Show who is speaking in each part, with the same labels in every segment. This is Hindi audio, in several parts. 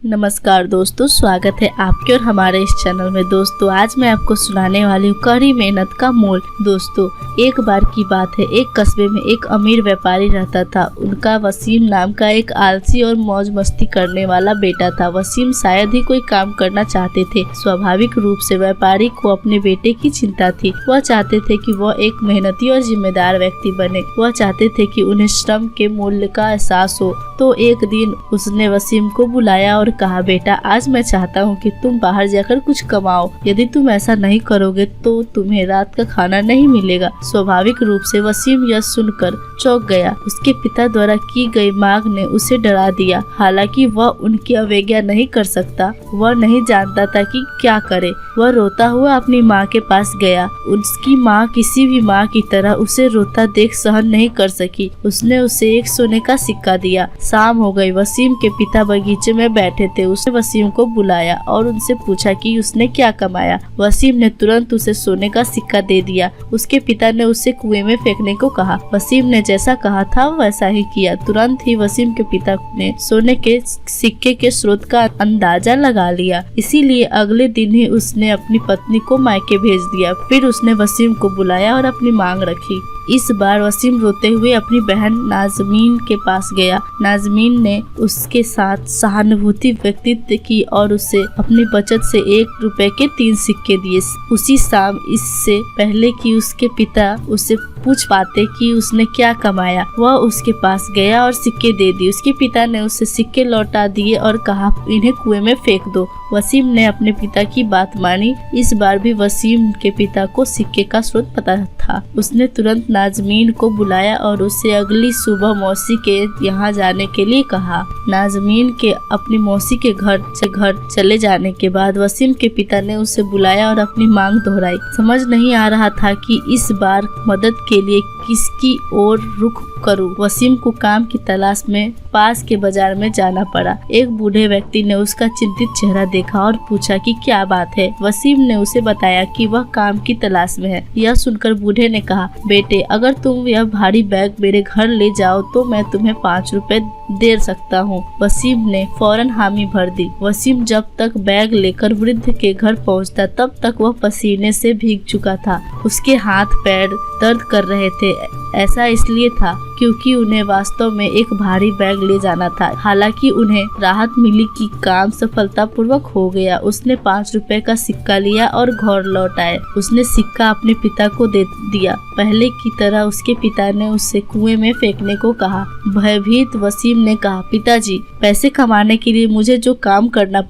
Speaker 1: नमस्कार दोस्तों, स्वागत है आपके और हमारे इस चैनल में। दोस्तों आज मैं आपको सुनाने वाली हूँ कड़ी मेहनत का मोल। दोस्तों एक बार की बात है, एक कस्बे में एक अमीर व्यापारी रहता था। उनका वसीम नाम का एक आलसी और मौज मस्ती करने वाला बेटा था। वसीम शायद ही कोई काम करना चाहते थे। स्वाभाविक रूप से व्यापारी को अपने बेटे की चिंता थी। वह चाहते थे कि वह एक मेहनती और जिम्मेदार व्यक्ति बने। वह चाहते थे कि उन्हें श्रम के मूल्य का एहसास हो। तो एक दिन उसने वसीम को बुलाया और कहा, बेटा आज मैं चाहता हूँ कि तुम बाहर जाकर कुछ कमाओ। यदि तुम ऐसा नहीं करोगे तो तुम्हें रात का खाना नहीं मिलेगा। स्वाभाविक रूप से वसीम यह सुनकर चौंक गया। उसके पिता द्वारा की गई मांग ने उसे डरा दिया। हालांकि वह उनकी अवज्ञा नहीं कर सकता। वह नहीं जानता था कि क्या करे। वह रोता हुआ अपनी माँ के पास गया। उसकी माँ किसी भी माँ की तरह उसे रोता देख सहन नहीं कर सकी। उसने उसे एक सोने का सिक्का दिया। शाम हो गई। वसीम के पिता बगीचे में बैठे थे। उसने वसीम को बुलाया और उनसे पूछा कि उसने क्या कमाया। वसीम ने तुरंत उसे सोने का सिक्का दे दिया। उसके पिता ने उसे कुएं में फेंकने को कहा। वसीम ने जैसा कहा था वैसा ही किया। तुरंत ही वसीम के पिता ने सोने के सिक्के के स्रोत का अंदाजा लगा लिया। इसीलिए अगले दिन ही उसने अपनी पत्नी को मायके भेज दिया। फिर उसने वसीम को बुलाया और अपनी मांग रखी। इस बार वसीम रोते हुए अपनी बहन नाजमीन के पास गया। नाजमीन ने उसके साथ सहानुभूति व्यक्तित्व की और उसे अपनी बचत से 1 रुपए के 3 सिक्के दिए। उसी शाम, इससे पहले कि उसके पिता उसे पूछ पाते कि उसने क्या कमाया, वह उसके पास गया और सिक्के दे दिए। उसके पिता ने उसे सिक्के लौटा दिए और कहा, इन्हें कुएं में फेंक दो। वसीम ने अपने पिता की बात मानी। इस बार भी वसीम के पिता को सिक्के का स्रोत पता था। उसने तुरंत नाजमीन को बुलाया और उसे अगली सुबह मौसी के यहाँ जाने के लिए कहा। नाजमीन के अपनी मौसी के घर चले जाने के बाद वसीम के पिता ने उसे बुलाया और अपनी मांग दोहराई। समझ नहीं आ रहा था कि इस बार मदद के लिए किसकी ओर रुख करूं। वसीम को काम की तलाश में पास के बाजार में जाना पड़ा। एक बूढ़े व्यक्ति ने उसका चिंतित चेहरा देखा और पूछा कि क्या बात है। वसीम ने उसे बताया कि वह काम की तलाश में है। यह सुनकर बूढ़े ने कहा, बेटे अगर तुम यह भारी बैग मेरे घर ले जाओ तो मैं तुम्हें 5 रुपए दे सकता हूँ। वसीम ने फौरन हामी भर दी। वसीम जब तक बैग लेकर वृद्ध के घर पहुँचता तब तक वह पसीने से भीग चुका था। उसके हाथ पैर दर्द कर रहे थे। ऐसा इसलिए था क्योंकि उन्हें वास्तव में एक भारी बैग ले जाना था। हालांकि उन्हें राहत मिली कि काम सफलतापूर्वक हो गया। उसने 5 रुपए का सिक्का लिया और घर लौट आए। उसने सिक्का अपने पिता को दे दिया। पहले की तरह उसके पिता ने उसे कुएं में फेंकने को कहा। भयभीत वसीम ने कहा, पिताजी पैसे कमाने के लिए मुझे जो काम करना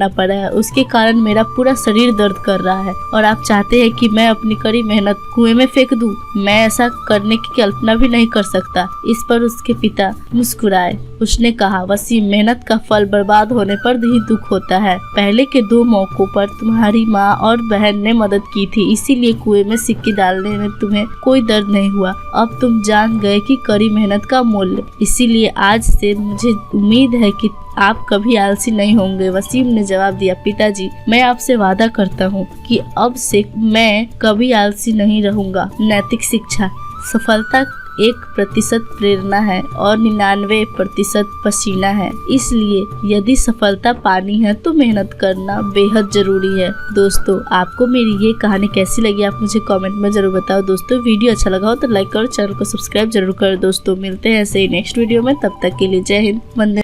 Speaker 1: पड़ा है उसके कारण मेरा पूरा शरीर दर्द कर रहा है और आप चाहते हैं कि मैं अपनी कड़ी मेहनत कुएं में फेंक दूं। मैं ऐसा करने की कल्पना भी नहीं कर सकता। इस पर उसके पिता मुस्कुराए। उसने कहा, वसीम मेहनत का फल बर्बाद होने पर ही दुख होता है। पहले के 2 मौकों पर तुम्हारी माँ और बहन ने मदद की थी, इसीलिए कुएं में सिक्के डालने में तुम्हें कोई दर्द नहीं हुआ। अब तुम जान गए कि कड़ी मेहनत का मूल्य। इसीलिए आज से मुझे उम्मीद है कि आप कभी आलसी नहीं होंगे। वसीम ने जवाब दिया, पिताजी मैं आपसे वादा करता हूँ कि अब से मैं कभी आलसी नहीं रहूंगा। नैतिक शिक्षा, सफलता 1% प्रेरणा है और 99% पसीना है। इसलिए यदि सफलता पानी है तो मेहनत करना बेहद जरूरी है। दोस्तों आपको मेरी ये कहानी कैसी लगी आप मुझे कमेंट में जरूर बताओ। दोस्तों वीडियो अच्छा लगा हो तो लाइक और चैनल को सब्सक्राइब जरूर करो। दोस्तों मिलते हैं ऐसे ही नेक्स्ट वीडियो में। तब तक के लिए जय हिंद, वंदे।